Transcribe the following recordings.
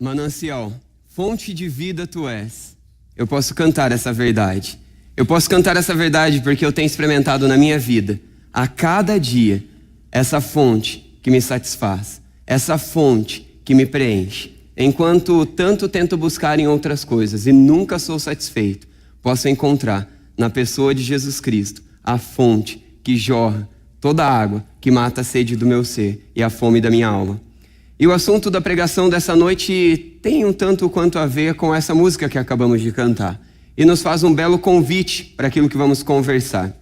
Manancial, fonte de vida tu és. Eu posso cantar essa verdade. Eu posso cantar essa verdade porque eu tenho experimentado na minha vida, a cada dia, essa fonte que me satisfaz, essa fonte que me preenche. Enquanto tanto tento buscar em outras coisas e nunca sou satisfeito, posso encontrar na pessoa de Jesus Cristo a fonte que jorra toda a água que mata a sede do meu ser e a fome da minha alma. E o assunto da pregação dessa noite tem um tanto quanto a ver com essa música que acabamos de cantar. E nos faz um belo convite para aquilo que vamos conversar.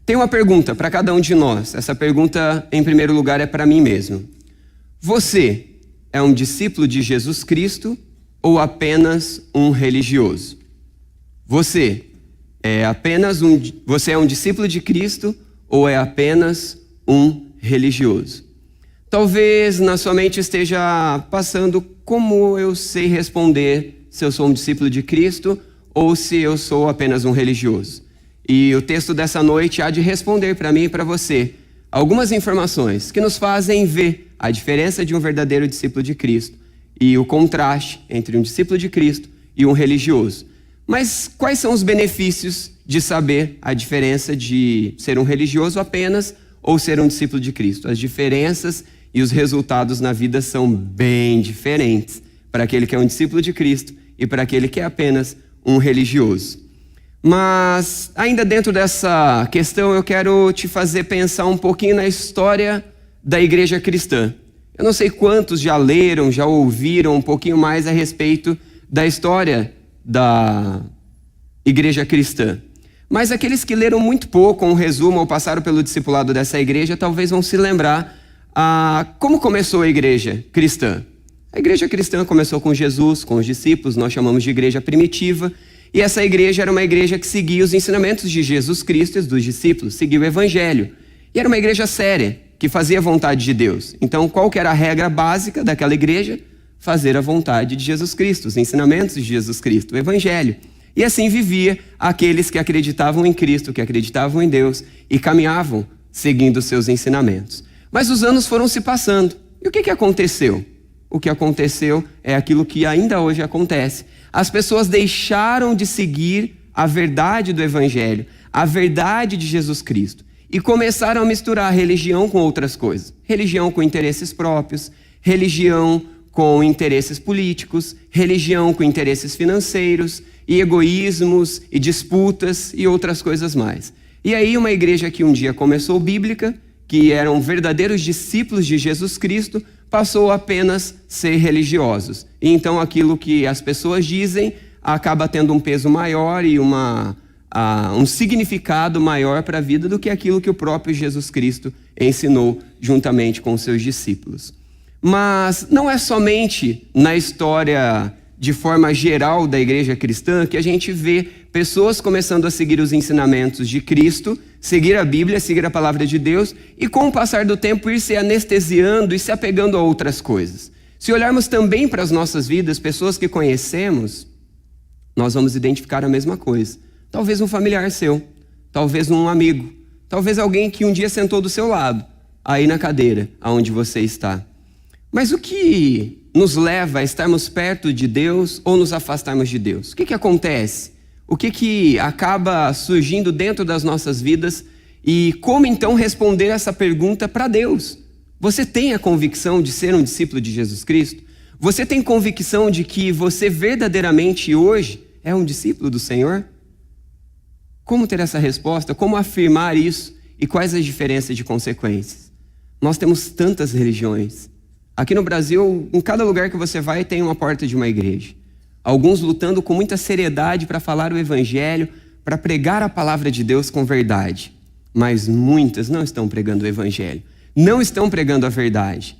Tem uma pergunta para cada um de nós. Essa pergunta, em primeiro lugar, é para mim mesmo. Você é um discípulo de Jesus Cristo ou apenas um religioso? Você é um discípulo de Cristo ou é apenas um religioso? Talvez na sua mente esteja passando como eu sei responder se eu sou um discípulo de Cristo ou se eu sou apenas um religioso. E o texto dessa noite há de responder para mim e para você algumas informações que nos fazem ver a diferença de um verdadeiro discípulo de Cristo e o contraste entre um discípulo de Cristo e um religioso. Mas quais são os benefícios de saber a diferença de ser um religioso apenas ou ser um discípulo de Cristo? As diferenças e os resultados na vida são bem diferentes para aquele que é um discípulo de Cristo e para aquele que é apenas um religioso. Mas ainda dentro dessa questão eu quero te fazer pensar um pouquinho na história da igreja cristã. Eu não sei quantos já leram, já ouviram um pouquinho mais a respeito da história da igreja cristã. Mas aqueles que leram muito pouco, um resumo ou passaram pelo discipulado dessa igreja, talvez vão se lembrar como começou a igreja cristã. A igreja cristã começou com Jesus, com os discípulos, nós chamamos de igreja primitiva, e essa igreja era uma igreja que seguia os ensinamentos de Jesus Cristo e dos discípulos, seguia o evangelho. E era uma igreja séria, que fazia a vontade de Deus. Então, qual que era a regra básica daquela igreja? Fazer a vontade de Jesus Cristo, os ensinamentos de Jesus Cristo, o evangelho. E assim vivia aqueles que acreditavam em Cristo, que acreditavam em Deus e caminhavam seguindo os seus ensinamentos. Mas os anos foram se passando. E o que aconteceu? O que aconteceu é aquilo que ainda hoje acontece. As pessoas deixaram de seguir a verdade do evangelho, a verdade de Jesus Cristo, e começaram a misturar religião com outras coisas. Religião com interesses próprios, religião com interesses políticos, religião com interesses financeiros, e egoísmos, e disputas, e outras coisas mais. E aí uma igreja que um dia começou bíblica, que eram verdadeiros discípulos de Jesus Cristo, passou a apenas ser religiosos. E então aquilo que as pessoas dizem acaba tendo um peso maior e um significado maior para a vida do que aquilo que o próprio Jesus Cristo ensinou juntamente com os seus discípulos. Mas não é somente na história de forma geral da igreja cristã que a gente vê pessoas começando a seguir os ensinamentos de Cristo, seguir a Bíblia, seguir a palavra de Deus e com o passar do tempo ir se anestesiando e se apegando a outras coisas. Se olharmos também para as nossas vidas, pessoas que conhecemos, nós vamos identificar a mesma coisa. Talvez um familiar seu, talvez um amigo, talvez alguém que um dia sentou do seu lado, aí na cadeira aonde você está. Mas o que nos leva a estarmos perto de Deus ou nos afastarmos de Deus? O que acontece? O que acaba surgindo dentro das nossas vidas? E como então responder essa pergunta para Deus? Você tem a convicção de ser um discípulo de Jesus Cristo? Você tem convicção de que você verdadeiramente hoje é um discípulo do Senhor? Como ter essa resposta? Como afirmar isso? E quais as diferenças de consequências? Nós temos tantas religiões. Aqui no Brasil, em cada lugar que você vai, tem uma porta de uma igreja. Alguns lutando com muita seriedade para falar o evangelho, para pregar a palavra de Deus com verdade. Mas muitas não estão pregando o evangelho, não estão pregando a verdade.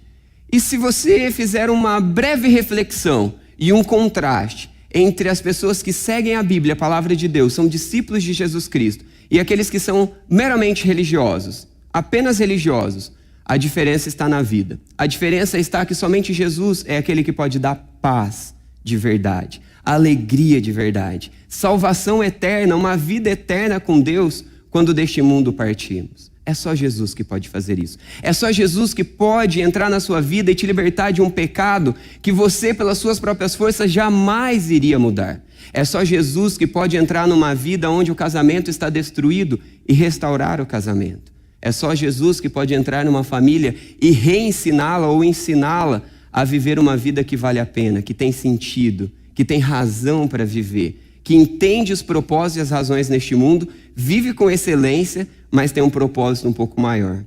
E se você fizer uma breve reflexão e um contraste entre as pessoas que seguem a Bíblia, a palavra de Deus, são discípulos de Jesus Cristo, e aqueles que são meramente religiosos, apenas religiosos, a diferença está na vida. A diferença está que somente Jesus é aquele que pode dar paz de verdade, alegria de verdade, salvação eterna, uma vida eterna com Deus quando deste mundo partirmos. É só Jesus que pode fazer isso. É só Jesus que pode entrar na sua vida e te libertar de um pecado que você, pelas suas próprias forças, jamais iria mudar. É só Jesus que pode entrar numa vida onde o casamento está destruído e restaurar o casamento. É só Jesus que pode entrar numa família e reensiná-la ou ensiná-la a viver uma vida que vale a pena, que tem sentido, que tem razão para viver, que entende os propósitos e as razões neste mundo, vive com excelência, mas tem um propósito um pouco maior.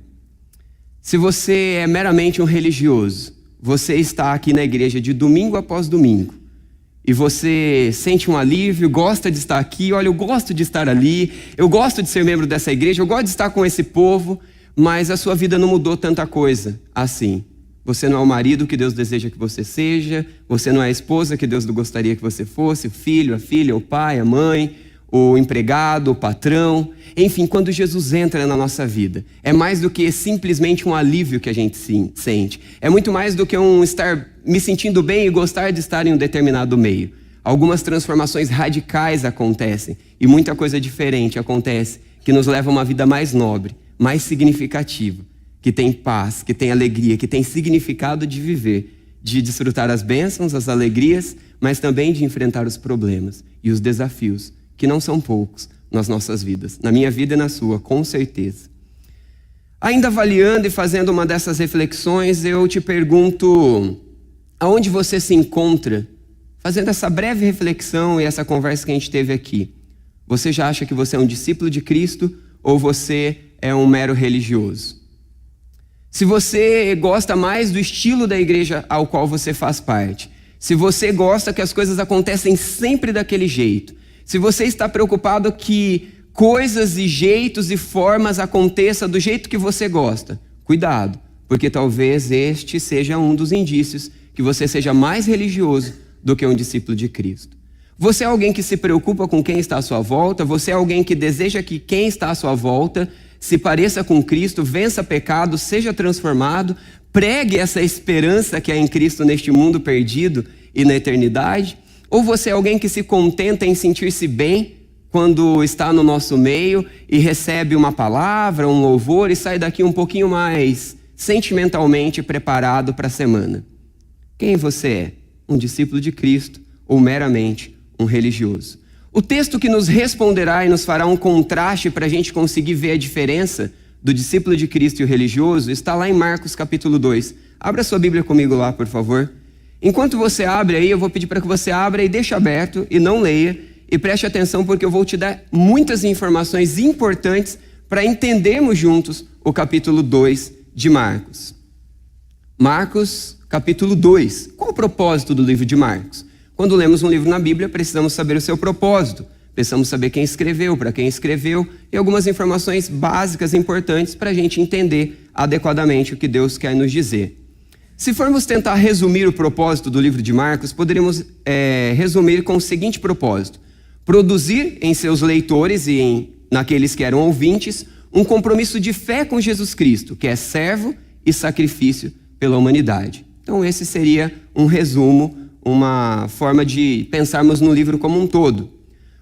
Se você é meramente um religioso, você está aqui na igreja de domingo após domingo, e você sente um alívio, gosta de estar aqui, olha, eu gosto de estar ali, eu gosto de ser membro dessa igreja, eu gosto de estar com esse povo, mas a sua vida não mudou tanta coisa assim. Você não é o marido que Deus deseja que você seja, você não é a esposa que Deus gostaria que você fosse, o filho, a filha, o pai, a mãe, o empregado, o patrão. Enfim, quando Jesus entra na nossa vida, é mais do que simplesmente um alívio que a gente sente. É muito mais do que um estar me sentindo bem e gostar de estar em um determinado meio. Algumas transformações radicais acontecem e muita coisa diferente acontece que nos leva a uma vida mais nobre, mais significativa, que tem paz, que tem alegria, que tem significado de viver, de desfrutar as bênçãos, as alegrias, mas também de enfrentar os problemas e os desafios, que não são poucos nas nossas vidas, na minha vida e na sua, com certeza. Ainda avaliando e fazendo uma dessas reflexões, eu te pergunto, aonde você se encontra, fazendo essa breve reflexão e essa conversa que a gente teve aqui? Você já acha que você é um discípulo de Cristo ou você é um mero religioso? Se você gosta mais do estilo da igreja ao qual você faz parte, se você gosta que as coisas acontecem sempre daquele jeito, se você está preocupado que coisas e jeitos e formas aconteçam do jeito que você gosta, cuidado, porque talvez este seja um dos indícios que você seja mais religioso do que um discípulo de Cristo. Você é alguém que se preocupa com quem está à sua volta, você é alguém que deseja que quem está à sua volta se pareça com Cristo, vença pecado, seja transformado, pregue essa esperança que há em Cristo neste mundo perdido e na eternidade? Ou você é alguém que se contenta em sentir-se bem quando está no nosso meio e recebe uma palavra, um louvor e sai daqui um pouquinho mais sentimentalmente preparado para a semana? Quem você é? Um discípulo de Cristo ou meramente um religioso? O texto que nos responderá e nos fará um contraste para a gente conseguir ver a diferença do discípulo de Cristo e o religioso está lá em Marcos capítulo 2. Abra sua Bíblia comigo lá, por favor. Enquanto você abre aí, eu vou pedir para que você abra e deixe aberto e não leia. E preste atenção porque eu vou te dar muitas informações importantes para entendermos juntos o capítulo 2 de Marcos. Marcos capítulo 2. Qual o propósito do livro de Marcos? Quando lemos um livro na Bíblia, precisamos saber o seu propósito. Precisamos saber quem escreveu, para quem escreveu e algumas informações básicas importantes para a gente entender adequadamente o que Deus quer nos dizer. Se formos tentar resumir o propósito do livro de Marcos, poderíamos resumir com o seguinte propósito: produzir em seus leitores e naqueles que eram ouvintes um compromisso de fé com Jesus Cristo, que é servo e sacrifício pela humanidade. Então esse seria um resumo, uma forma de pensarmos no livro como um todo.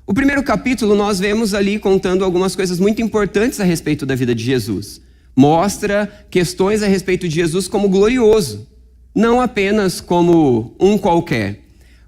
O primeiro capítulo nós vemos ali contando algumas coisas muito importantes a respeito da vida de Jesus. Mostra questões a respeito de Jesus como glorioso, não apenas como um qualquer.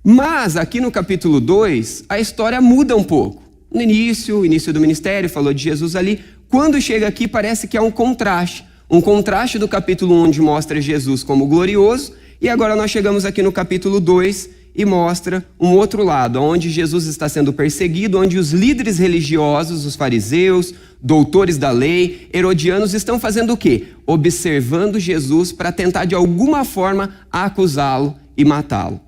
Mas aqui no capítulo 2, a história muda um pouco. No início do ministério, falou de Jesus ali. Quando chega aqui, parece que há um contraste do capítulo 1, onde mostra Jesus como glorioso, e agora nós chegamos aqui no capítulo 2 e mostra um outro lado, onde Jesus está sendo perseguido, onde os líderes religiosos, os fariseus, doutores da lei, herodianos, estão fazendo o quê? Observando Jesus para tentar de alguma forma acusá-lo e matá-lo.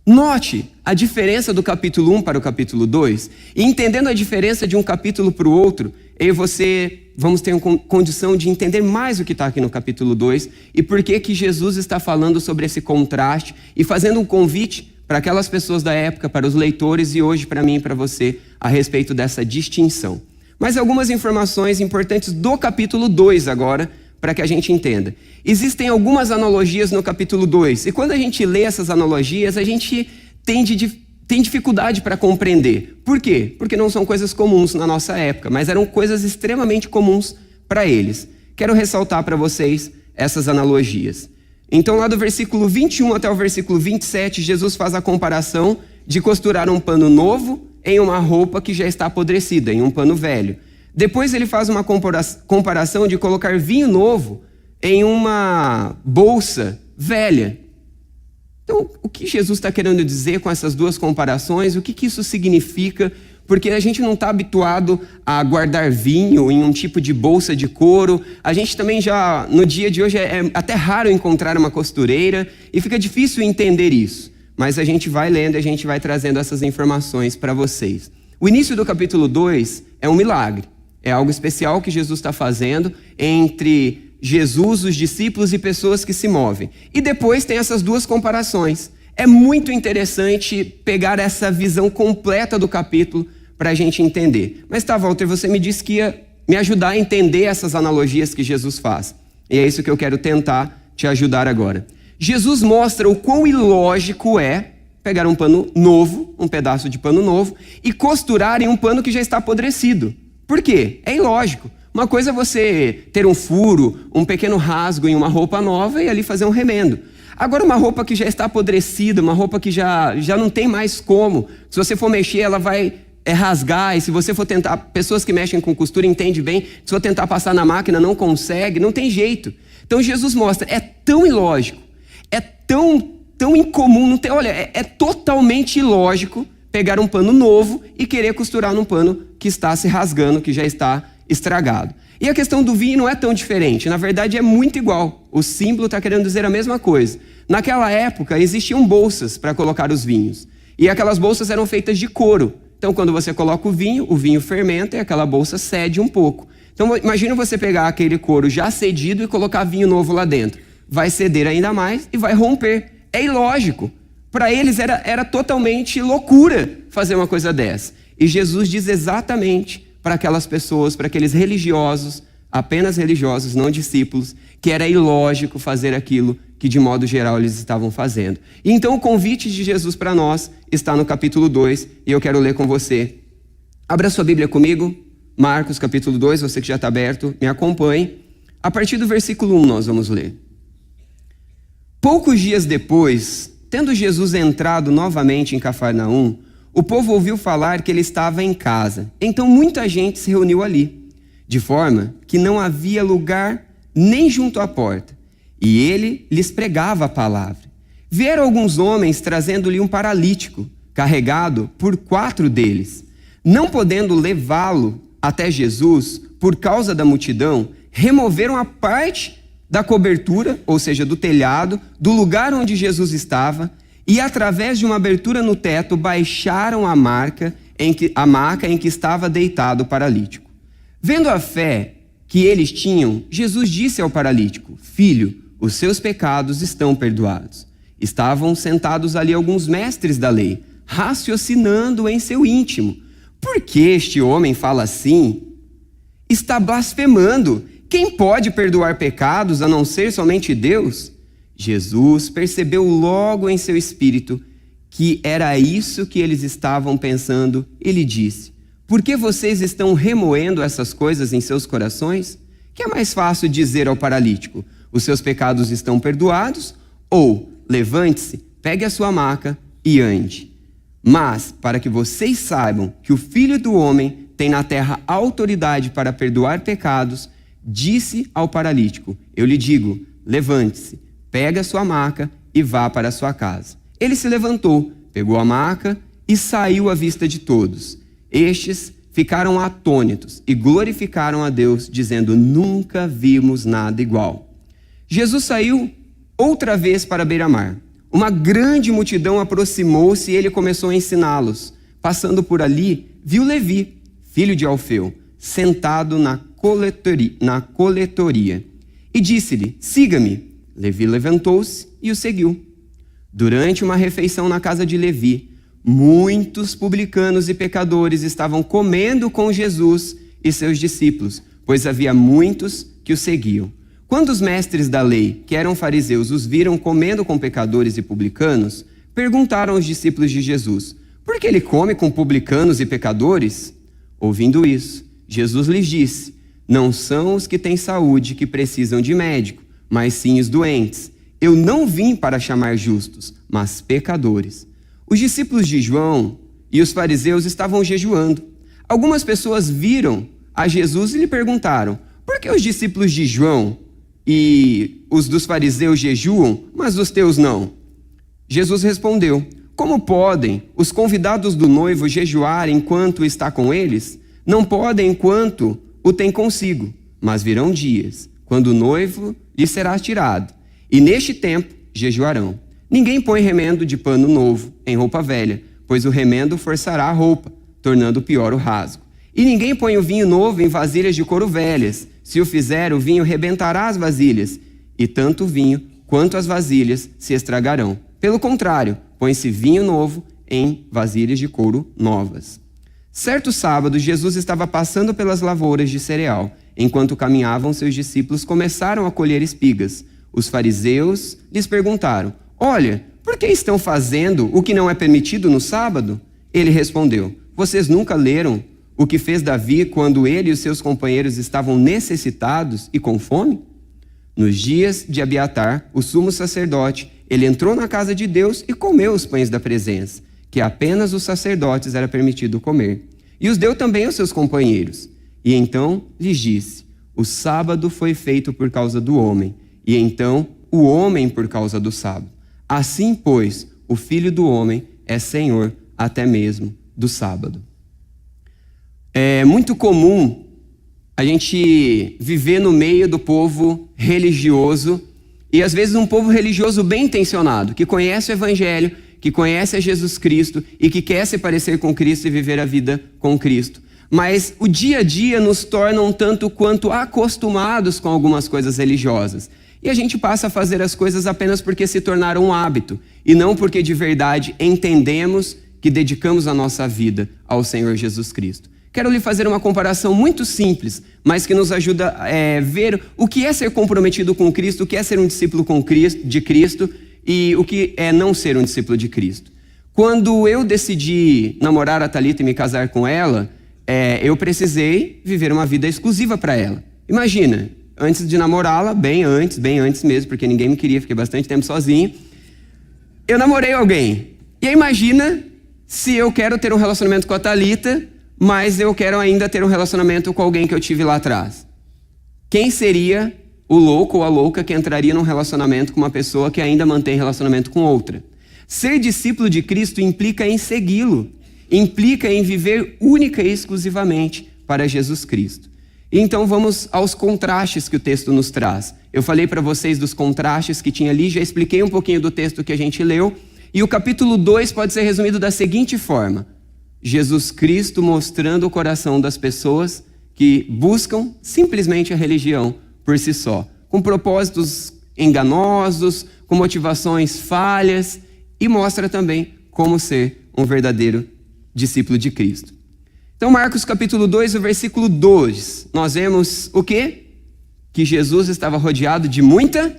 Note a diferença do capítulo 1 para o capítulo 2, e entendendo a diferença de um capítulo para o outro, eu e você vamos ter condição de entender mais o que está aqui no capítulo 2 e por que Jesus está falando sobre esse contraste e fazendo um convite para aquelas pessoas da época, para os leitores e hoje para mim e para você, a respeito dessa distinção. Mas algumas informações importantes do capítulo 2 agora, para que a gente entenda. Existem algumas analogias no capítulo 2, e quando a gente lê essas analogias, a gente tem dificuldade para compreender. Por quê? Porque não são coisas comuns na nossa época, mas eram coisas extremamente comuns para eles. Quero ressaltar para vocês essas analogias. Então, lá do versículo 21 até o versículo 27, Jesus faz a comparação de costurar um pano novo em uma roupa que já está apodrecida, em um pano velho. Depois ele faz uma comparação de colocar vinho novo em uma bolsa velha. Então, o que Jesus está querendo dizer com essas duas comparações? O que isso significa? Porque a gente não está habituado a guardar vinho em um tipo de bolsa de couro. A gente também já, no dia de hoje, é até raro encontrar uma costureira e fica difícil entender isso. Mas a gente vai lendo e a gente vai trazendo essas informações para vocês. O início do capítulo 2 é um milagre. É algo especial que Jesus está fazendo entre Jesus, os discípulos e pessoas que se movem. E depois tem essas duas comparações. É muito interessante pegar essa visão completa do capítulo para a gente entender. Mas tá, Walter, você me disse que ia me ajudar a entender essas analogias que Jesus faz. E é isso que eu quero tentar te ajudar agora. Jesus mostra o quão ilógico é pegar um pano novo, um pedaço de pano novo, e costurar em um pano que já está apodrecido. Por quê? É ilógico. Uma coisa é você ter um furo, um pequeno rasgo em uma roupa nova e ali fazer um remendo. Agora, uma roupa que já está apodrecida, uma roupa que já não tem mais como. Se você for mexer, ela vai rasgar. E se você for tentar... Pessoas que mexem com costura entendem bem. Se for tentar passar na máquina, não consegue. Não tem jeito. Então, Jesus mostra. É tão ilógico. É tão incomum. Não tem, olha, é totalmente ilógico pegar um pano novo e querer costurar num pano que está se rasgando, que já está estragado. E a questão do vinho não é tão diferente. Na verdade, é muito igual. O símbolo está querendo dizer a mesma coisa. Naquela época, existiam bolsas para colocar os vinhos. E aquelas bolsas eram feitas de couro. Então, quando você coloca o vinho fermenta e aquela bolsa cede um pouco. Então, imagina você pegar aquele couro já cedido e colocar vinho novo lá dentro. Vai ceder ainda mais e vai romper. É ilógico. Para eles era totalmente loucura fazer uma coisa dessa. E Jesus diz exatamente para aquelas pessoas, para aqueles religiosos, apenas religiosos, não discípulos, que era ilógico fazer aquilo que de modo geral eles estavam fazendo. E então o convite de Jesus para nós está no capítulo 2, e eu quero ler com você. Abra sua Bíblia comigo, Marcos capítulo 2, você que já está aberto, me acompanhe. A partir do versículo 1 nós vamos ler. Poucos dias depois, tendo Jesus entrado novamente em Cafarnaum, o povo ouviu falar que ele estava em casa. Então muita gente se reuniu ali, de forma que não havia lugar nem junto à porta. E ele lhes pregava a palavra. Vieram alguns homens trazendo-lhe um paralítico, carregado por 4 deles. Não podendo levá-lo até Jesus, por causa da multidão, removeram a parte da cobertura, ou seja, do telhado, do lugar onde Jesus estava, e através de uma abertura no teto, baixaram a maca em que estava deitado o paralítico. Vendo a fé que eles tinham, Jesus disse ao paralítico: Filho, os seus pecados estão perdoados. Estavam sentados ali alguns mestres da lei, raciocinando em seu íntimo: por que este homem fala assim? Está blasfemando. Quem pode perdoar pecados a não ser somente Deus? Jesus percebeu logo em seu espírito que era isso que eles estavam pensando. Ele disse: por que vocês estão remoendo essas coisas em seus corações? Que é mais fácil dizer ao paralítico: os seus pecados estão perdoados, ou levante-se, pegue a sua maca e ande. Mas, para que vocês saibam que o Filho do Homem tem na terra autoridade para perdoar pecados, disse ao paralítico: eu lhe digo, levante-se, pegue a sua maca e vá para a sua casa. Ele se levantou, pegou a maca e saiu à vista de todos. Estes ficaram atônitos e glorificaram a Deus, dizendo: nunca vimos nada igual. Jesus saiu outra vez para a beira-mar. Uma grande multidão aproximou-se e ele começou a ensiná-los. Passando por ali, viu Levi, filho de Alfeu, sentado na coletoria. E disse-lhe: siga-me. Levi levantou-se e o seguiu. Durante uma refeição na casa de Levi, muitos publicanos e pecadores estavam comendo com Jesus e seus discípulos, pois havia muitos que o seguiam. Quando os mestres da lei, que eram fariseus, os viram comendo com pecadores e publicanos, perguntaram aos discípulos de Jesus: por que ele come com publicanos e pecadores? Ouvindo isso, Jesus lhes disse: Não são os que têm saúde que precisam de médico, mas sim os doentes. Eu não vim para chamar justos, mas pecadores. Os discípulos de João e os fariseus estavam jejuando. Algumas pessoas viram a Jesus e lhe perguntaram: por que os discípulos de João e os dos fariseus jejuam, mas os teus não? Jesus respondeu: como podem os convidados do noivo jejuar enquanto está com eles? Não podem enquanto o tem consigo, mas virão dias, quando o noivo lhe será tirado, e neste tempo jejuarão. Ninguém põe remendo de pano novo em roupa velha, pois o remendo forçará a roupa, tornando pior o rasgo. E ninguém põe o vinho novo em vasilhas de couro velhas. Se o fizer, o vinho rebentará as vasilhas, e tanto o vinho quanto as vasilhas se estragarão. Pelo contrário, põe-se vinho novo em vasilhas de couro novas. Certo sábado, Jesus estava passando pelas lavouras de cereal. Enquanto caminhavam, seus discípulos começaram a colher espigas. Os fariseus lhes perguntaram: olha, por que estão fazendo o que não é permitido no sábado? Ele respondeu: vocês nunca leram o que fez Davi quando ele e os seus companheiros estavam necessitados e com fome? Nos dias de Abiatar, o sumo sacerdote, ele entrou na casa de Deus e comeu os pães da presença, que apenas os sacerdotes era permitido comer. E os deu também aos seus companheiros. E então lhes disse: o sábado foi feito por causa do homem, e então o homem por causa do sábado. Assim, pois, o Filho do Homem é Senhor até mesmo do sábado. É muito comum a gente viver no meio do povo religioso, e às vezes um povo religioso bem intencionado, que conhece o Evangelho, que conhece a Jesus Cristo e que quer se parecer com Cristo e viver a vida com Cristo. Mas o dia a dia nos torna um tanto quanto acostumados com algumas coisas religiosas. E a gente passa a fazer as coisas apenas porque se tornaram um hábito, e não porque de verdade entendemos que dedicamos a nossa vida ao Senhor Jesus Cristo. Quero lhe fazer uma comparação muito simples, mas que nos ajuda a ver o que é ser comprometido com Cristo, o que é ser um discípulo de Cristo e o que é não ser um discípulo de Cristo. Quando eu decidi namorar a Thalita e me casar com ela, eu precisei viver uma vida exclusiva para ela. Imagina, antes de namorá-la, bem antes mesmo, porque ninguém me queria, fiquei bastante tempo sozinho, eu namorei alguém. E aí imagina se eu quero ter um relacionamento com a Thalita, mas eu quero ainda ter um relacionamento com alguém que eu tive lá atrás. Quem seria o louco ou a louca que entraria num relacionamento com uma pessoa que ainda mantém relacionamento com outra? Ser discípulo de Cristo implica em segui-lo, implica em viver única e exclusivamente para Jesus Cristo. Então vamos aos contrastes que o texto nos traz. Eu falei para vocês dos contrastes que tinha ali, já expliquei um pouquinho do texto que a gente leu, e o capítulo 2 pode ser resumido da seguinte forma: Jesus Cristo mostrando o coração das pessoas que buscam simplesmente a religião por si só, com propósitos enganosos, com motivações falhas, e mostra também como ser um verdadeiro discípulo de Cristo. Então, Marcos capítulo 2, o versículo 2, nós vemos o quê? Que Jesus estava rodeado de muita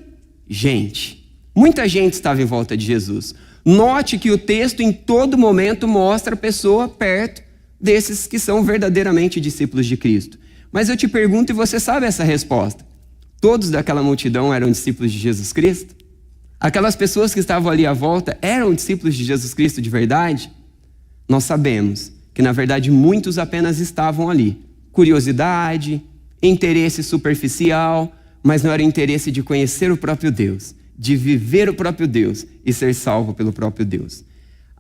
gente. Muita gente estava em volta de Jesus. Note que o texto em todo momento mostra a pessoa perto desses que são verdadeiramente discípulos de Cristo. Mas eu te pergunto, e você sabe essa resposta: todos daquela multidão eram discípulos de Jesus Cristo? Aquelas pessoas que estavam ali à volta eram discípulos de Jesus Cristo de verdade? Nós sabemos que na verdade muitos apenas estavam ali. Curiosidade, interesse superficial, mas não era interesse de conhecer o próprio Deus, de viver o próprio Deus e ser salvo pelo próprio Deus.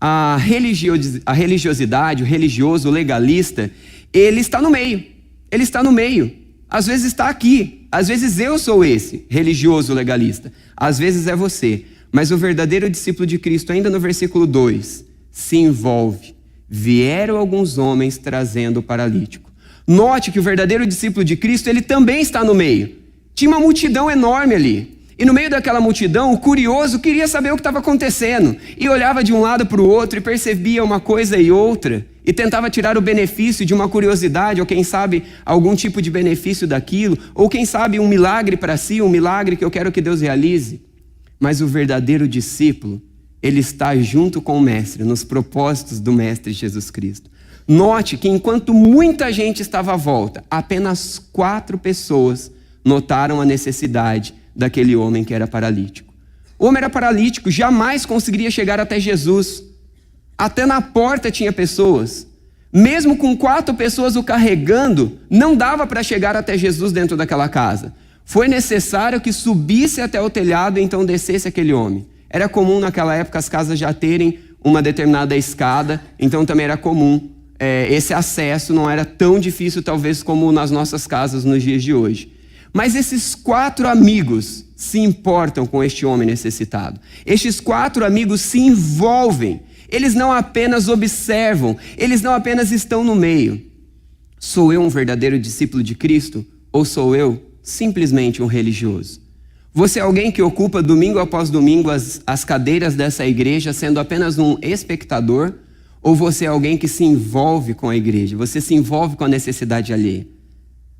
A religiosidade, o religioso, o legalista, ele está no meio. Ele está no meio. Às vezes está aqui. Às vezes eu sou esse religioso legalista. Às vezes é você. Mas o verdadeiro discípulo de Cristo, ainda no versículo 2, se envolve. Vieram alguns homens trazendo o paralítico. Note que o verdadeiro discípulo de Cristo, ele também está no meio. Tinha uma multidão enorme ali. E no meio daquela multidão, o curioso queria saber o que estava acontecendo. E olhava de um lado para o outro e percebia uma coisa e outra. E tentava tirar o benefício de uma curiosidade, ou quem sabe algum tipo de benefício daquilo. Ou quem sabe um milagre para si, um milagre que eu quero que Deus realize. Mas o verdadeiro discípulo, ele está junto com o Mestre, nos propósitos do Mestre Jesus Cristo. Note que enquanto muita gente estava à volta, apenas 4 pessoas notaram a necessidade daquele homem que era paralítico. O homem era paralítico, jamais conseguiria chegar até Jesus. Até na porta tinha pessoas. Mesmo com 4 pessoas o carregando, não dava para chegar até Jesus dentro daquela casa. Foi necessário que subisse até o telhado e então descesse aquele homem. Era comum naquela época as casas já terem uma determinada escada, então também era comum. Esse acesso não era tão difícil talvez como nas nossas casas nos dias de hoje. Mas esses 4 amigos se importam com este homem necessitado. Estes 4 amigos se envolvem. Eles não apenas observam, eles não apenas estão no meio. Sou eu um verdadeiro discípulo de Cristo ou sou eu simplesmente um religioso? Você é alguém que ocupa domingo após domingo as cadeiras dessa igreja sendo apenas um espectador? Ou você é alguém que se envolve com a igreja? Você se envolve com a necessidade alheia?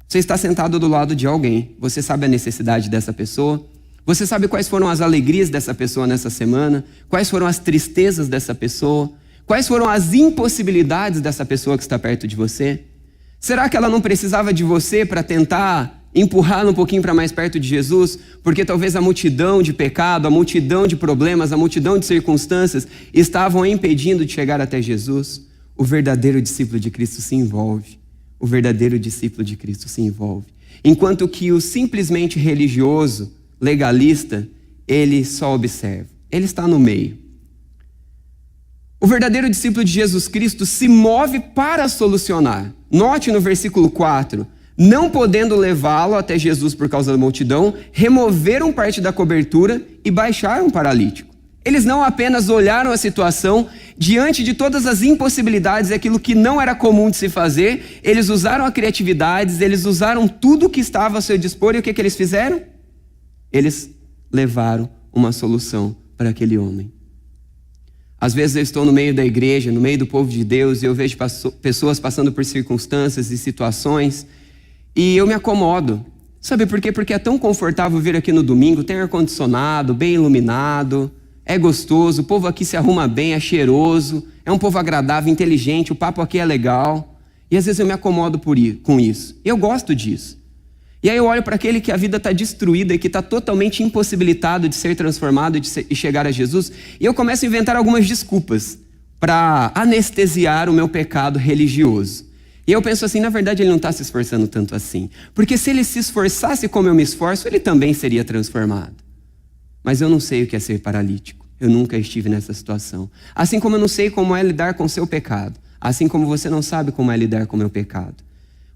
Você está sentado do lado de alguém. Você sabe a necessidade dessa pessoa? Você sabe quais foram as alegrias dessa pessoa nessa semana? Quais foram as tristezas dessa pessoa? Quais foram as impossibilidades dessa pessoa que está perto de você? Será que ela não precisava de você para tentar empurrá-la um pouquinho para mais perto de Jesus? Porque talvez a multidão de pecado, a multidão de problemas, a multidão de circunstâncias estavam impedindo de chegar até Jesus. O verdadeiro discípulo de Cristo se envolve. O verdadeiro discípulo de Cristo se envolve. Enquanto que o simplesmente religioso, legalista, ele só observa. Ele está no meio. O verdadeiro discípulo de Jesus Cristo se move para solucionar. Note no versículo 4, não podendo levá-lo até Jesus por causa da multidão, removeram parte da cobertura e baixaram o paralítico. Eles não apenas olharam a situação, diante de todas as impossibilidades, aquilo que não era comum de se fazer, eles usaram a criatividade, eles usaram tudo que estava a seu dispor, e o que eles fizeram? Eles levaram uma solução para aquele homem. Às vezes eu estou no meio da igreja, no meio do povo de Deus, e eu vejo pessoas passando por circunstâncias e situações, e eu me acomodo. Sabe por quê? Porque é tão confortável vir aqui no domingo, tem ar-condicionado, bem iluminado, é gostoso, o povo aqui se arruma bem, é cheiroso, é um povo agradável, inteligente, o papo aqui é legal. E às vezes eu me acomodo com isso. E eu gosto disso. E aí eu olho para aquele que a vida está destruída e que está totalmente impossibilitado de ser transformado e chegar a Jesus, e eu começo a inventar algumas desculpas para anestesiar o meu pecado religioso. E eu penso assim, na verdade ele não está se esforçando tanto assim. Porque se ele se esforçasse como eu me esforço, ele também seria transformado. Mas eu não sei o que é ser paralítico. Eu nunca estive nessa situação. Assim como eu não sei como é lidar com o seu pecado. Assim como você não sabe como é lidar com o meu pecado.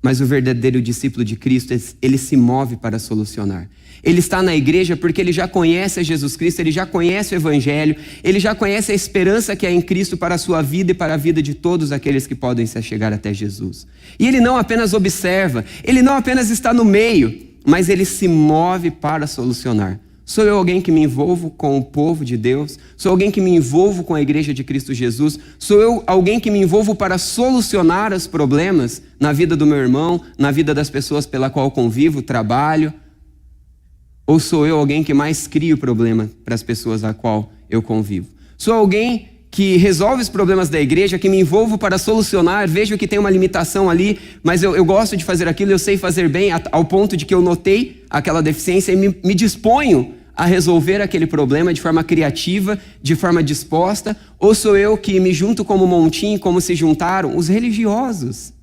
Mas o verdadeiro discípulo de Cristo, ele se move para solucionar. Ele está na igreja porque ele já conhece a Jesus Cristo, ele já conhece o Evangelho, ele já conhece a esperança que há em Cristo para a sua vida e para a vida de todos aqueles que podem se chegar até Jesus. E ele não apenas observa, ele não apenas está no meio, mas ele se move para solucionar. Sou eu alguém que me envolvo com o povo de Deus? Sou alguém que me envolvo com a igreja de Cristo Jesus? Sou eu alguém que me envolvo para solucionar os problemas na vida do meu irmão, na vida das pessoas pela qual convivo, trabalho? Ou sou eu alguém que mais cria o problema para as pessoas a qual eu convivo? Sou alguém que resolve os problemas da igreja, que me envolvo para solucionar, vejo que tem uma limitação ali, mas eu gosto de fazer aquilo, eu sei fazer bem, ao ponto de que eu notei aquela deficiência e me disponho a resolver aquele problema de forma criativa, de forma disposta? Ou sou eu que me junto como montinho, como se juntaram os religiosos,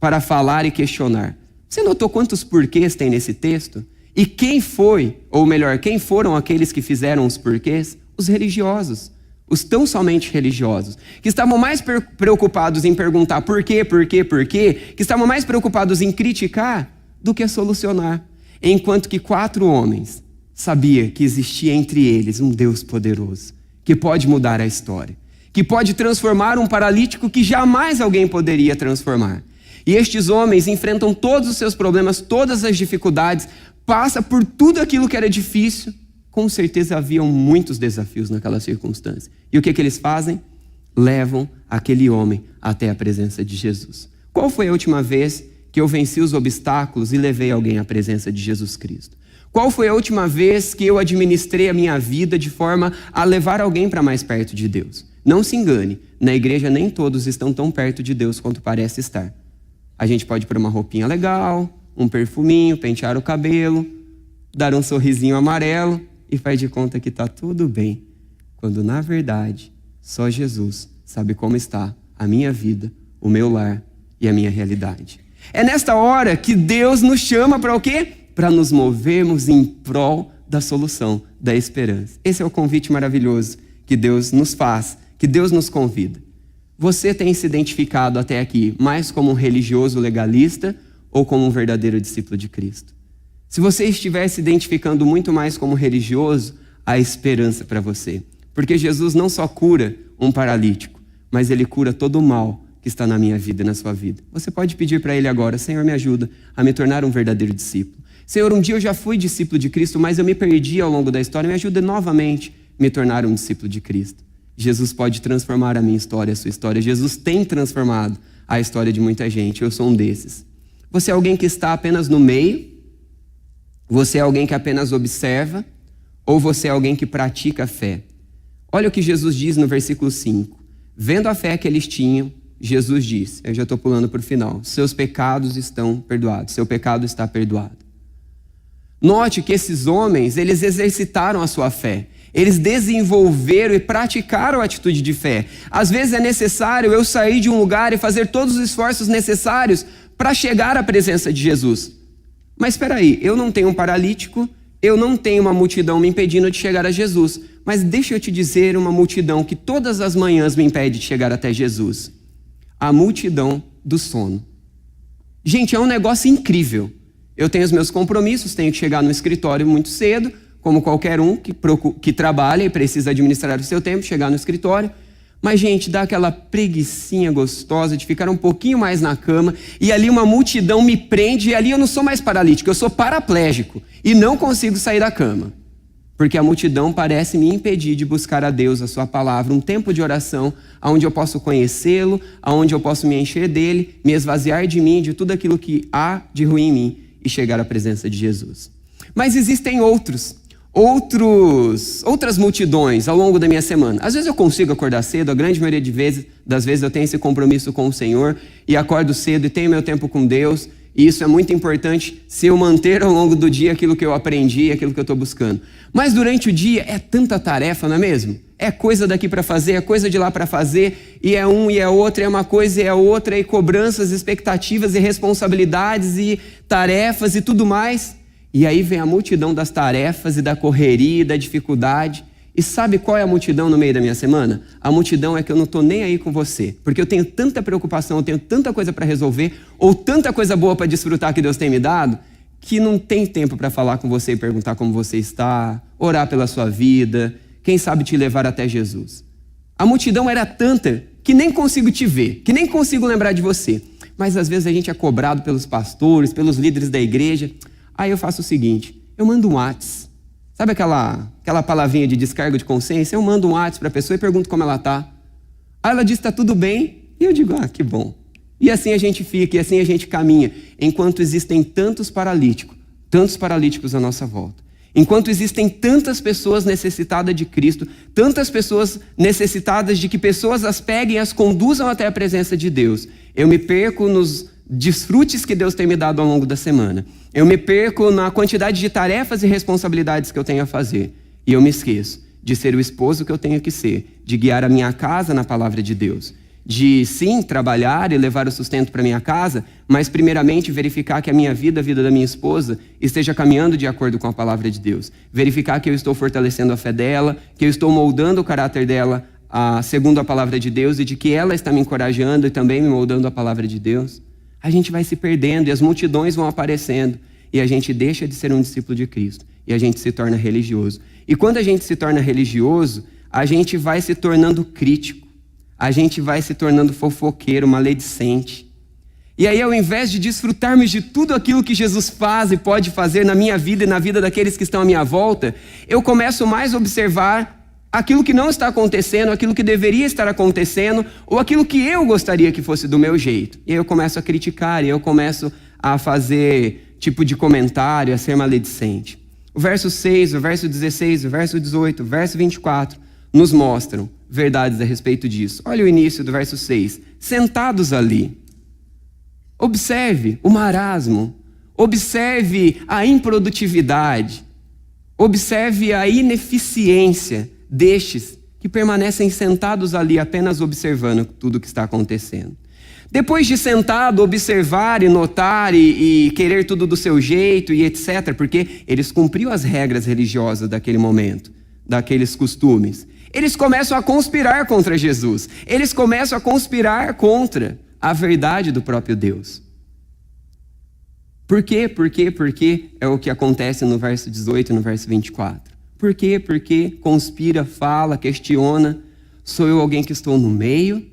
para falar e questionar? Você notou quantos porquês tem nesse texto? E quem foi, ou melhor, quem foram aqueles que fizeram os porquês? Os religiosos. Os tão somente religiosos, que estavam mais preocupados em perguntar por quê, que estavam mais preocupados em criticar do que solucionar. Enquanto que 4 homens sabiam que existia entre eles um Deus poderoso, que pode mudar a história, que pode transformar um paralítico que jamais alguém poderia transformar. E estes homens enfrentam todos os seus problemas, todas as dificuldades, passam por tudo aquilo que era difícil. Com certeza haviam muitos desafios naquela circunstância. E o que eles fazem? Levam aquele homem até a presença de Jesus. Qual foi a última vez que eu venci os obstáculos e levei alguém à presença de Jesus Cristo? Qual foi a última vez que eu administrei a minha vida de forma a levar alguém para mais perto de Deus? Não se engane, na igreja nem todos estão tão perto de Deus quanto parece estar. A gente pode pôr uma roupinha legal, um perfuminho, pentear o cabelo, dar um sorrisinho amarelo e faz de conta que está tudo bem. Quando na verdade, só Jesus sabe como está a minha vida, o meu lar e a minha realidade. É nesta hora que Deus nos chama para o quê? Para nos movermos em prol da solução, da esperança. Esse é o convite maravilhoso que Deus nos faz, que Deus nos convida. Você tem se identificado até aqui mais como um religioso legalista ou como um verdadeiro discípulo de Cristo? Se você estiver se identificando muito mais como religioso, há esperança para você. Porque Jesus não só cura um paralítico, mas Ele cura todo o mal que está na minha vida e na sua vida. Você pode pedir para Ele agora: Senhor, me ajuda a me tornar um verdadeiro discípulo. Senhor, um dia eu já fui discípulo de Cristo, mas eu me perdi ao longo da história. Me ajuda novamente a me tornar um discípulo de Cristo. Jesus pode transformar a minha história, a sua história. Jesus tem transformado a história de muita gente. Eu sou um desses. Você é alguém que está apenas no meio? Você é alguém que apenas observa? Ou você é alguém que pratica a fé? Olha o que Jesus diz no versículo 5. Vendo a fé que eles tinham, Jesus disse, eu já estou pulando para o final: seus pecados estão perdoados, seu pecado está perdoado. Note que esses homens, eles exercitaram a sua fé. Eles desenvolveram e praticaram a atitude de fé. Às vezes é necessário eu sair de um lugar e fazer todos os esforços necessários para chegar à presença de Jesus. Mas espera aí, eu não tenho um paralítico, eu não tenho uma multidão me impedindo de chegar a Jesus. Mas deixa eu te dizer uma multidão que todas as manhãs me impede de chegar até Jesus. A multidão do sono. Gente, é um negócio incrível. Eu tenho os meus compromissos, tenho que chegar no escritório muito cedo, como qualquer um que trabalha e precisa administrar o seu tempo, chegar no escritório. Mas, gente, dá aquela preguicinha gostosa de ficar um pouquinho mais na cama e ali uma multidão me prende e ali eu não sou mais paralítico, eu sou paraplégico e não consigo sair da cama. Porque a multidão parece me impedir de buscar a Deus, a sua palavra, um tempo de oração onde eu posso conhecê-lo, onde eu posso me encher dele, me esvaziar de mim, de tudo aquilo que há de ruim em mim e chegar à presença de Jesus. Mas existem outras multidões ao longo da minha semana. Às vezes eu consigo acordar cedo, a grande maioria das vezes eu tenho esse compromisso com o Senhor e acordo cedo e tenho meu tempo com Deus. E isso é muito importante se eu manter ao longo do dia aquilo que eu aprendi, aquilo que eu estou buscando. Mas durante o dia é tanta tarefa, não é mesmo? É coisa daqui para fazer, é coisa de lá para fazer, e é um e é outro, é uma coisa e é outra, e cobranças, expectativas e responsabilidades e tarefas e tudo mais. E aí vem a multidão das tarefas e da correria e da dificuldade. E sabe qual é a multidão no meio da minha semana? A multidão é que eu não estou nem aí com você. Porque eu tenho tanta preocupação, eu tenho tanta coisa para resolver, ou tanta coisa boa para desfrutar que Deus tem me dado, que não tem tempo para falar com você e perguntar como você está, orar pela sua vida, quem sabe te levar até Jesus. A multidão era tanta que nem consigo te ver, que nem consigo lembrar de você. Mas às vezes a gente é cobrado pelos pastores, pelos líderes da igreja. Aí eu faço o seguinte, eu mando um WhatsApp. Sabe aquela palavrinha de descarga de consciência? Eu mando um WhatsApp para a pessoa e pergunto como ela está. Aí ela diz, está tudo bem. E eu digo, que bom. E assim a gente fica, e assim a gente caminha. Enquanto existem tantos paralíticos à nossa volta. Enquanto existem tantas pessoas necessitadas de Cristo, tantas pessoas necessitadas de que pessoas as peguem e as conduzam até a presença de Deus. Eu me perco nos desfrutes que Deus tem me dado ao longo da semana. Eu me perco na quantidade de tarefas e responsabilidades que eu tenho a fazer. E eu me esqueço de ser o esposo que eu tenho que ser, de guiar a minha casa na palavra de Deus. De, sim, trabalhar e levar o sustento para minha casa, mas primeiramente verificar que a minha vida, a vida da minha esposa, esteja caminhando de acordo com a palavra de Deus. Verificar que eu estou fortalecendo a fé dela, que eu estou moldando o caráter dela segundo a palavra de Deus e de que ela está me encorajando e também me moldando a palavra de Deus. A gente vai se perdendo e as multidões vão aparecendo e a gente deixa de ser um discípulo de Cristo e a gente se torna religioso. E quando a gente se torna religioso, a gente vai se tornando crítico, a gente vai se tornando fofoqueiro, maledicente. E aí, ao invés de desfrutarmos de tudo aquilo que Jesus faz e pode fazer na minha vida e na vida daqueles que estão à minha volta, eu começo mais a observar aquilo que não está acontecendo, aquilo que deveria estar acontecendo, ou aquilo que eu gostaria que fosse do meu jeito. E aí eu começo a criticar, e eu começo a fazer tipo de comentário, a ser maledicente. O verso 6, o verso 16, o verso 18, o verso 24 nos mostram verdades a respeito disso. Olha o início do verso 6. Sentados ali. Observe o marasmo. Observe a improdutividade. Observe a ineficiência destes que permanecem sentados ali apenas observando tudo o que está acontecendo. Depois de sentado, observar e notar e querer tudo do seu jeito e etc., porque eles cumpriam as regras religiosas daquele momento, daqueles costumes. Eles começam a conspirar contra Jesus. Eles começam a conspirar contra a verdade do próprio Deus. Por quê? Porque é o que acontece no verso 18 e no verso 24. Por quê? Porque conspira, fala, questiona. Sou eu alguém que estou no meio?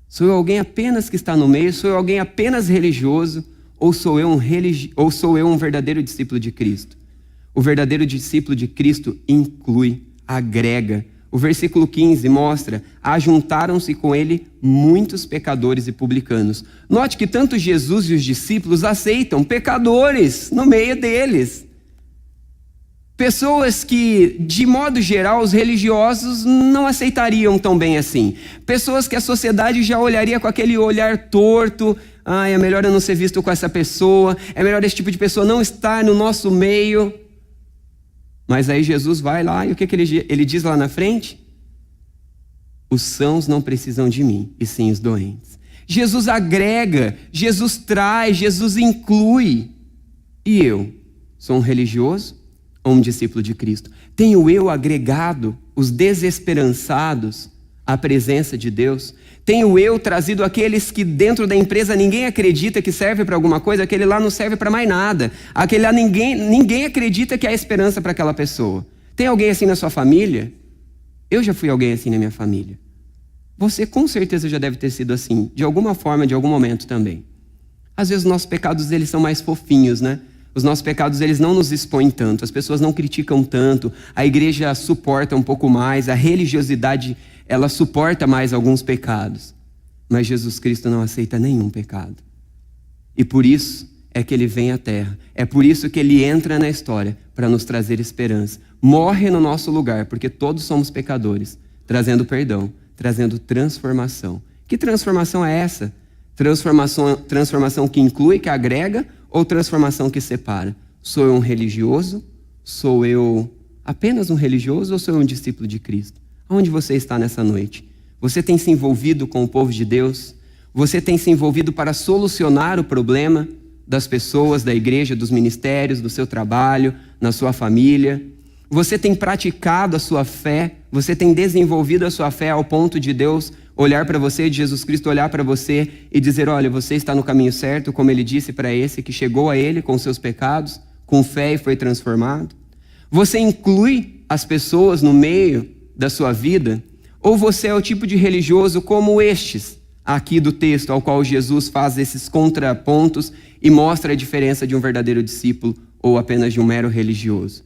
Sou eu alguém apenas que está no meio? Sou eu alguém apenas religioso? Ou sou eu um verdadeiro discípulo de Cristo? O verdadeiro discípulo de Cristo inclui, agrega. O versículo 15 mostra: ajuntaram-se com ele muitos pecadores e publicanos. Note que tanto Jesus e os discípulos aceitam pecadores no meio deles. Pessoas que, de modo geral, os religiosos não aceitariam tão bem assim. Pessoas que a sociedade já olharia com aquele olhar torto. É melhor eu não ser visto com essa pessoa. É melhor esse tipo de pessoa não estar no nosso meio. Mas aí Jesus vai lá e o que ele diz lá na frente? Os sãos não precisam de mim, e sim os doentes. Jesus agrega, Jesus traz, Jesus inclui. E eu? Sou um religioso ou um discípulo de Cristo? Tenho eu agregado os desesperançados à presença de Deus? Tenho eu trazido aqueles que dentro da empresa ninguém acredita que serve para alguma coisa, aquele lá não serve para mais nada. Aquele lá ninguém acredita que há esperança para aquela pessoa. Tem alguém assim na sua família? Eu já fui alguém assim na minha família. Você com certeza já deve ter sido assim, de alguma forma, de algum momento também. Às vezes os nossos pecados eles são mais fofinhos, né? Os nossos pecados eles não nos expõem tanto, as pessoas não criticam tanto, a igreja suporta um pouco mais, a religiosidade ela suporta mais alguns pecados, mas Jesus Cristo não aceita nenhum pecado. E por isso é que ele vem à terra, é por isso que ele entra na história, para nos trazer esperança. Morre no nosso lugar, porque todos somos pecadores, trazendo perdão, trazendo transformação. Que transformação é essa? Transformação que inclui, que agrega, ou transformação que separa? Sou eu um religioso? Sou eu apenas um religioso ou sou eu um discípulo de Cristo? Onde você está nessa noite? Você tem se envolvido com o povo de Deus? Você tem se envolvido para solucionar o problema das pessoas, da igreja, dos ministérios, do seu trabalho, na sua família? Você tem praticado a sua fé? Você tem desenvolvido a sua fé ao ponto de Deus olhar para você, de Jesus Cristo olhar para você e dizer: olha, você está no caminho certo, como ele disse para esse que chegou a ele com seus pecados, com fé e foi transformado? Você inclui as pessoas no meio da sua vida? Ou você é o tipo de religioso como estes aqui do texto, ao qual Jesus faz esses contrapontos e mostra a diferença de um verdadeiro discípulo ou apenas de um mero religioso?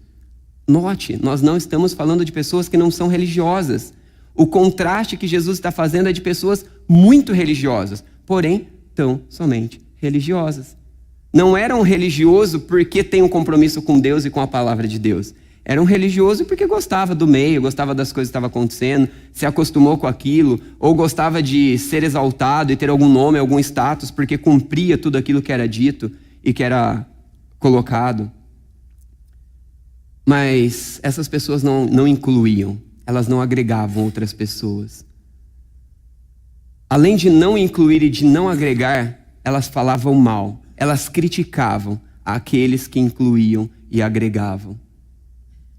Note, nós não estamos falando de pessoas que não são religiosas. O contraste que Jesus está fazendo é de pessoas muito religiosas, porém tão somente religiosas. Não era um religioso porque tem um compromisso com Deus e com a palavra de Deus. Era um religioso porque gostava do meio, gostava das coisas que estavam acontecendo, se acostumou com aquilo, ou gostava de ser exaltado e ter algum nome, algum status, porque cumpria tudo aquilo que era dito e que era colocado. Mas essas pessoas não incluíam, elas não agregavam outras pessoas. Além de não incluir e de não agregar, elas falavam mal, elas criticavam aqueles que incluíam e agregavam.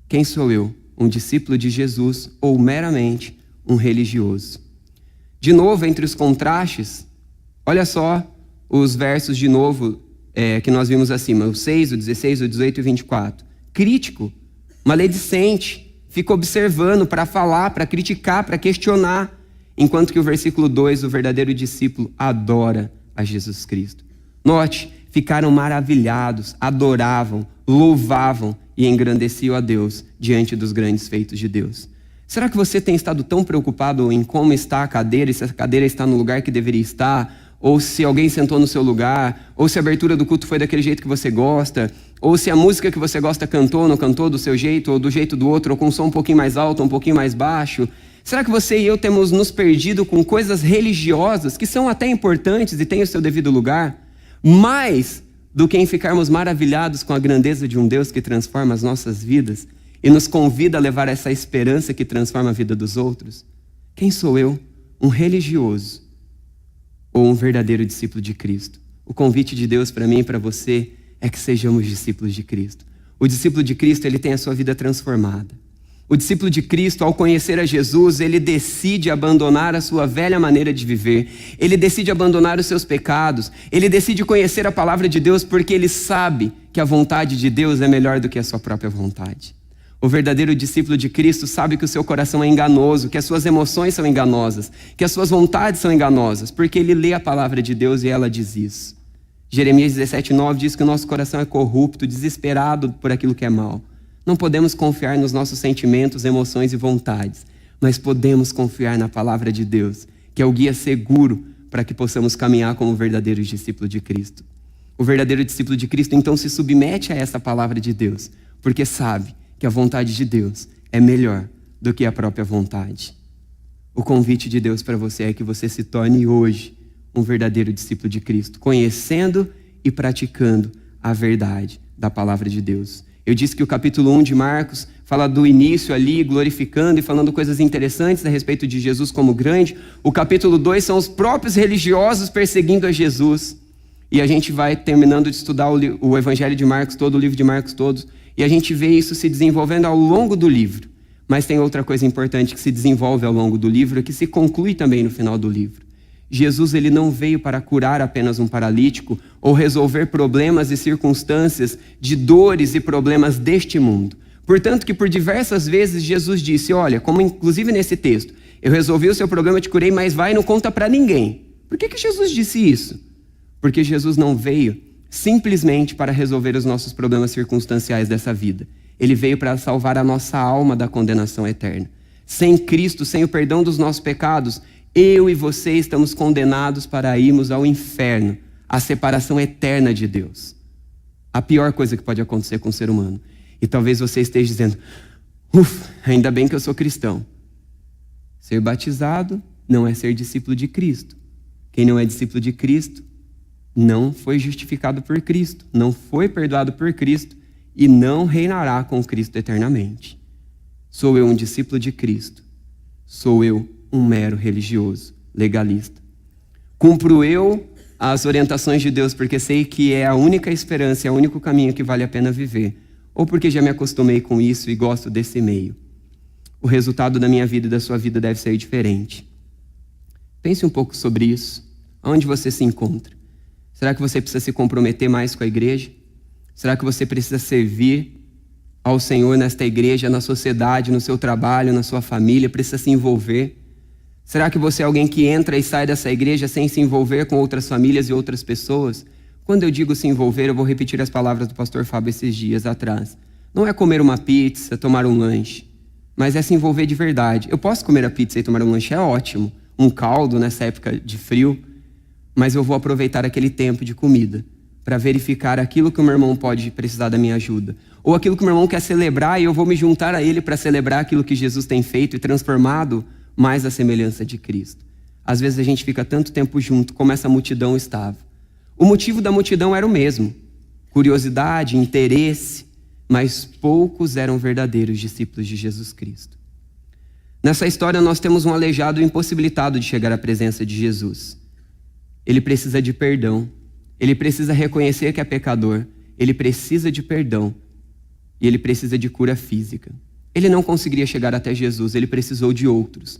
Quem sou eu? Um discípulo de Jesus ou meramente um religioso? De novo, entre os contrastes, olha só os versos de novo que nós vimos acima, o 6, o 16, o 18 e o 24. Crítico, maledicente, fica observando para falar, para criticar, para questionar, enquanto que o versículo 2, o verdadeiro discípulo adora a Jesus Cristo. Note, ficaram maravilhados, adoravam, louvavam e engrandeciam a Deus diante dos grandes feitos de Deus. Será que você tem estado tão preocupado em como está a cadeira, e se a cadeira está no lugar que deveria estar, ou se alguém sentou no seu lugar, ou se a abertura do culto foi daquele jeito que você gosta, ou se a música que você gosta cantou, não cantou do seu jeito, ou do jeito do outro, ou com um som um pouquinho mais alto, um pouquinho mais baixo? Será que você e eu temos nos perdido com coisas religiosas que são até importantes e têm o seu devido lugar, mais do que em ficarmos maravilhados com a grandeza de um Deus que transforma as nossas vidas e nos convida a levar essa esperança que transforma a vida dos outros? Quem sou eu? Um religioso ou um verdadeiro discípulo de Cristo? O convite de Deus para mim e para você é que sejamos discípulos de Cristo. O discípulo de Cristo, ele tem a sua vida transformada. O discípulo de Cristo, ao conhecer a Jesus, ele decide abandonar a sua velha maneira de viver. Ele decide abandonar os seus pecados. Ele decide conhecer a palavra de Deus porque ele sabe que a vontade de Deus é melhor do que a sua própria vontade. O verdadeiro discípulo de Cristo sabe que o seu coração é enganoso, que as suas emoções são enganosas, que as suas vontades são enganosas, porque ele lê a palavra de Deus e ela diz isso. Jeremias 17:9 diz que o nosso coração é corrupto, desesperado por aquilo que é mal. Não podemos confiar nos nossos sentimentos, emoções e vontades, mas podemos confiar na palavra de Deus, que é o guia seguro para que possamos caminhar como verdadeiros discípulos de Cristo. O verdadeiro discípulo de Cristo então se submete a essa palavra de Deus, porque sabe que a vontade de Deus é melhor do que a própria vontade. O convite de Deus para você é que você se torne hoje um verdadeiro discípulo de Cristo, conhecendo e praticando a verdade da palavra de Deus. Eu disse que o capítulo 1 de Marcos fala do início ali, glorificando e falando coisas interessantes a respeito de Jesus como grande. O capítulo 2 são os próprios religiosos perseguindo a Jesus. E a gente vai terminando de estudar o Evangelho de Marcos todo, o livro de Marcos todo, e a gente vê isso se desenvolvendo ao longo do livro. Mas tem outra coisa importante que se desenvolve ao longo do livro, que se conclui também no final do livro. Jesus, ele não veio para curar apenas um paralítico ou resolver problemas e circunstâncias de dores e problemas deste mundo. Portanto que por diversas vezes Jesus disse, olha, como inclusive nesse texto, eu resolvi o seu problema, eu te curei, mas vai e não conta para ninguém. Por que Jesus disse isso? Porque Jesus não veio simplesmente para resolver os nossos problemas circunstanciais dessa vida. Ele veio para salvar a nossa alma da condenação eterna. Sem Cristo, sem o perdão dos nossos pecados, eu e você estamos condenados para irmos ao inferno, à separação eterna de Deus. A pior coisa que pode acontecer com o ser humano. E talvez você esteja dizendo, ainda bem que eu sou cristão. Ser batizado não é ser discípulo de Cristo. Quem não é discípulo de Cristo não foi justificado por Cristo, não foi perdoado por Cristo e não reinará com Cristo eternamente. Sou eu um discípulo de Cristo? Sou eu um mero religioso, legalista? Cumpro eu as orientações de Deus porque sei que é a única esperança, é o único caminho que vale a pena viver? Ou porque já me acostumei com isso e gosto desse meio? O resultado da minha vida e da sua vida deve ser diferente. Pense um pouco sobre isso. Onde você se encontra? Será que você precisa se comprometer mais com a igreja? Será que você precisa servir ao Senhor nesta igreja, na sociedade, no seu trabalho, na sua família? Precisa se envolver? Será que você é alguém que entra e sai dessa igreja sem se envolver com outras famílias e outras pessoas? Quando eu digo se envolver, eu vou repetir as palavras do pastor Fábio esses dias atrás. Não é comer uma pizza, tomar um lanche, mas é se envolver de verdade. Eu posso comer a pizza e tomar um lanche, é ótimo. Um caldo nessa época de frio, mas eu vou aproveitar aquele tempo de comida para verificar aquilo que o meu irmão pode precisar da minha ajuda. Ou aquilo que o meu irmão quer celebrar e eu vou me juntar a ele para celebrar aquilo que Jesus tem feito e transformado mais a semelhança de Cristo. Às vezes a gente fica tanto tempo junto como essa multidão estava. O motivo da multidão era o mesmo: curiosidade, interesse, mas poucos eram verdadeiros discípulos de Jesus Cristo. Nessa história nós temos um aleijado impossibilitado de chegar à presença de Jesus. Ele precisa de perdão, ele precisa reconhecer que é pecador, ele precisa de perdão e ele precisa de cura física. Ele não conseguiria chegar até Jesus, ele precisou de outros.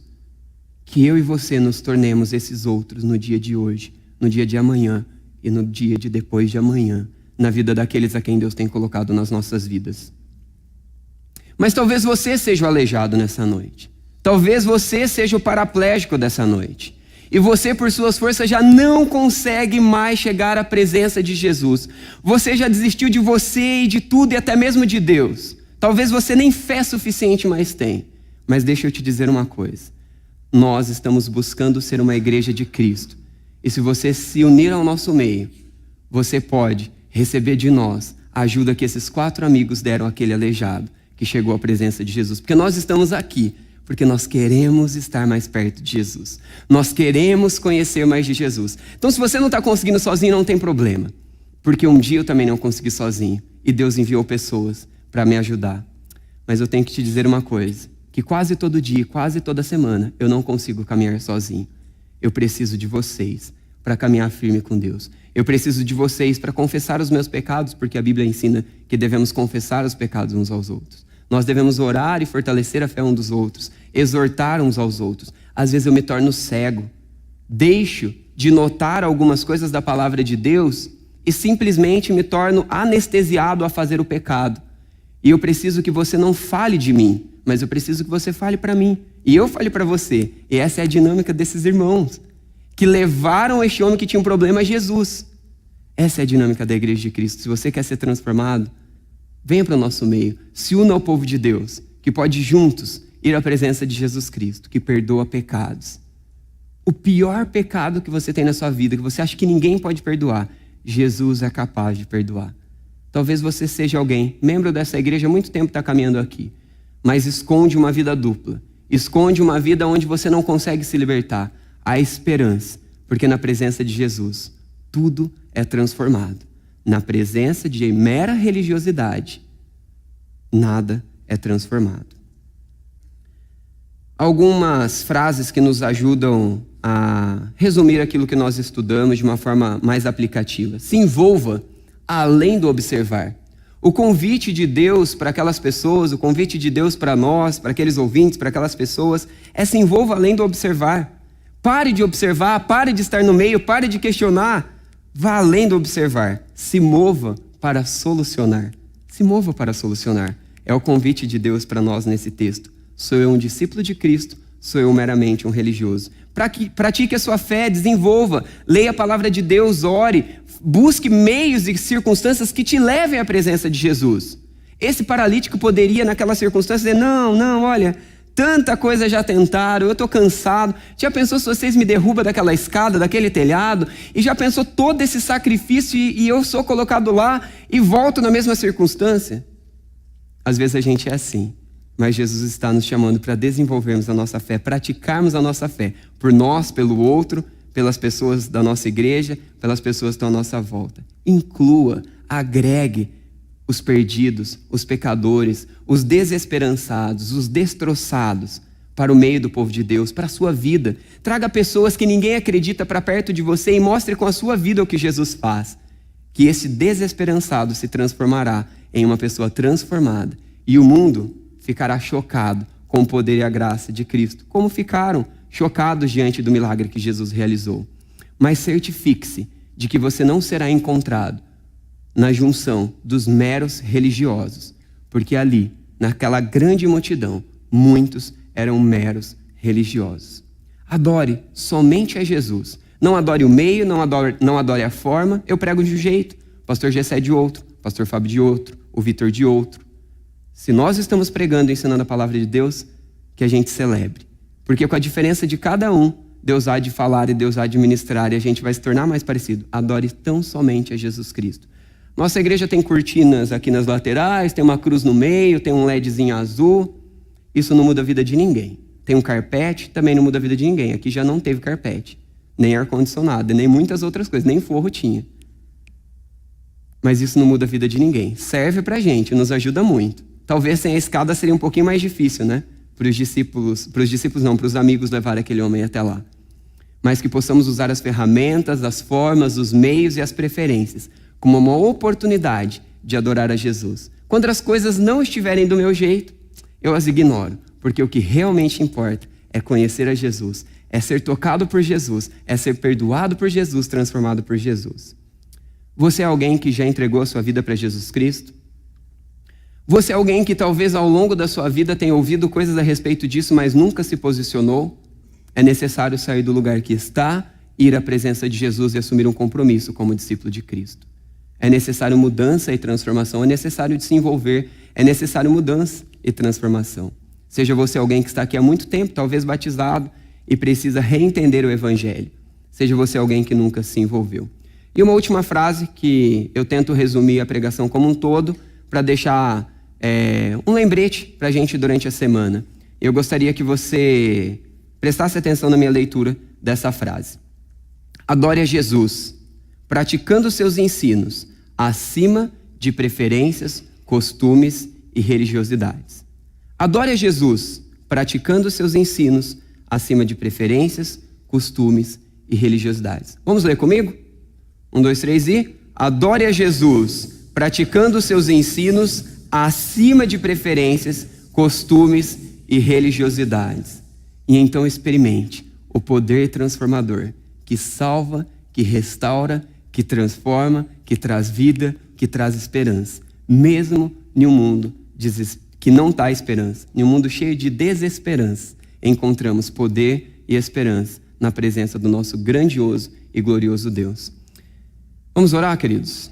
Que eu e você nos tornemos esses outros no dia de hoje, no dia de amanhã e no dia de depois de amanhã, na vida daqueles a quem Deus tem colocado nas nossas vidas. Mas talvez você seja o aleijado nessa noite. Talvez você seja o paraplégico dessa noite. E você, por suas forças, já não consegue mais chegar à presença de Jesus. Você já desistiu de você e de tudo e até mesmo de Deus. Talvez você nem fé suficiente mais tem. Mas deixa eu te dizer uma coisa. Nós estamos buscando ser uma igreja de Cristo. E se você se unir ao nosso meio, você pode receber de nós a ajuda que esses 4 amigos deram àquele aleijado que chegou à presença de Jesus. Porque nós estamos aqui Porque nós queremos estar mais perto de Jesus. Nós queremos conhecer mais de Jesus. Então, se você não está conseguindo sozinho, não tem problema. Porque um dia eu também não consegui sozinho. E Deus enviou pessoas para me ajudar. Mas eu tenho que te dizer uma coisa. Que quase todo dia, quase toda semana, eu não consigo caminhar sozinho. Eu preciso de vocês para caminhar firme com Deus. Eu preciso de vocês para confessar os meus pecados, porque a Bíblia ensina que devemos confessar os pecados uns aos outros. Nós devemos orar e fortalecer a fé uns dos outros, exortar uns aos outros. Às vezes eu me torno cego, deixo de notar algumas coisas da palavra de Deus e simplesmente me torno anestesiado a fazer o pecado. E eu preciso que você não fale de mim, mas eu preciso que você fale para mim. E eu fale para você. E essa é a dinâmica desses irmãos, que levaram este homem que tinha um problema a Jesus. Essa é a dinâmica da Igreja de Cristo. Se você quer ser transformado, venha para o nosso meio. Se una ao povo de Deus, que pode juntos ir à presença de Jesus Cristo, que perdoa pecados. O pior pecado que você tem na sua vida, que você acha que ninguém pode perdoar, Jesus é capaz de perdoar. Talvez você seja alguém, membro dessa igreja, há muito tempo está caminhando aqui, mas esconde uma vida dupla. Esconde uma vida onde você não consegue se libertar. Há esperança, porque na presença de Jesus, tudo é transformado. Na presença de mera religiosidade, nada é transformado. Algumas frases que nos ajudam a resumir aquilo que nós estudamos de uma forma mais aplicativa. Se envolva além do observar. O convite de Deus para aquelas pessoas, o convite de Deus para nós, para aqueles ouvintes, para aquelas pessoas, é se envolva além do observar. Pare de observar, pare de estar no meio, pare de questionar. Vá além do observar. Se mova para solucionar. Se mova para solucionar. É o convite de Deus para nós nesse texto. Sou eu um discípulo de Cristo, sou eu meramente um religioso. Pratique a sua fé, desenvolva, leia a palavra de Deus, ore, busque meios e circunstâncias que te levem à presença de Jesus. Esse paralítico poderia, naquela circunstância, dizer, não, olha, tanta coisa já tentaram, eu estou cansado. Já pensou se vocês me derrubam daquela escada, daquele telhado? E já pensou todo esse sacrifício e eu sou colocado lá e volto na mesma circunstância? Às vezes a gente é assim. Mas Jesus está nos chamando para desenvolvermos a nossa fé, praticarmos a nossa fé, por nós, pelo outro, pelas pessoas da nossa igreja, pelas pessoas que estão à nossa volta. Inclua, agregue os perdidos, os pecadores, os desesperançados, os destroçados para o meio do povo de Deus, para a sua vida. Traga pessoas que ninguém acredita para perto de você e mostre com a sua vida o que Jesus faz. Que esse desesperançado se transformará em uma pessoa transformada. E o mundo ficará chocado com o poder e a graça de Cristo, como ficaram chocados diante do milagre que Jesus realizou. Mas certifique-se de que você não será encontrado na junção dos meros religiosos, porque ali, naquela grande multidão, muitos eram meros religiosos. Adore somente a Jesus. Não adore o meio, não adore a forma. Eu prego de um jeito, o pastor Gessé de outro, o pastor Fábio de outro, o Vitor de outro. Se nós estamos pregando e ensinando a palavra de Deus, que a gente celebre. Porque com a diferença de cada um, Deus há de falar e Deus há de ministrar e a gente vai se tornar mais parecido. Adore tão somente a Jesus Cristo. Nossa igreja tem cortinas aqui nas laterais, tem uma cruz no meio, tem um LEDzinho azul. Isso não muda a vida de ninguém. Tem um carpete, também não muda a vida de ninguém. Aqui já não teve carpete, nem ar-condicionado, nem muitas outras coisas, nem forro tinha. Mas isso não muda a vida de ninguém. Serve pra gente, nos ajuda muito. Talvez sem a escada seria um pouquinho mais difícil, né? Para os amigos levarem aquele homem até lá. Mas que possamos usar as ferramentas, as formas, os meios e as preferências como uma oportunidade de adorar a Jesus. Quando as coisas não estiverem do meu jeito, eu as ignoro, porque o que realmente importa é conhecer a Jesus, é ser tocado por Jesus, é ser perdoado por Jesus, transformado por Jesus. Você é alguém que já entregou a sua vida para Jesus Cristo? Você é alguém que talvez ao longo da sua vida tenha ouvido coisas a respeito disso, mas nunca se posicionou? É necessário sair do lugar que está, ir à presença de Jesus e assumir um compromisso como discípulo de Cristo. É necessário mudança e transformação, é necessário se envolver, é necessário mudança e transformação. Seja você alguém que está aqui há muito tempo, talvez batizado, e precisa reentender o Evangelho. Seja você alguém que nunca se envolveu. E uma última frase que eu tento resumir a pregação como um todo, para deixar um lembrete para a gente durante a semana. Eu gostaria que você prestasse atenção na minha leitura dessa frase. Adore a Jesus, praticando seus ensinos, acima de preferências, costumes e religiosidades. Adore a Jesus, praticando seus ensinos, acima de preferências, costumes e religiosidades. Vamos ler comigo? 1, 2, 3 e... Adore a Jesus, praticando seus ensinos, acima de preferências, costumes e religiosidades. E então experimente o poder transformador que salva, que restaura, que transforma, que traz vida, que traz esperança. Mesmo em um mundo que não está esperança, em um mundo cheio de desesperança, encontramos poder e esperança na presença do nosso grandioso e glorioso Deus. Vamos orar, queridos?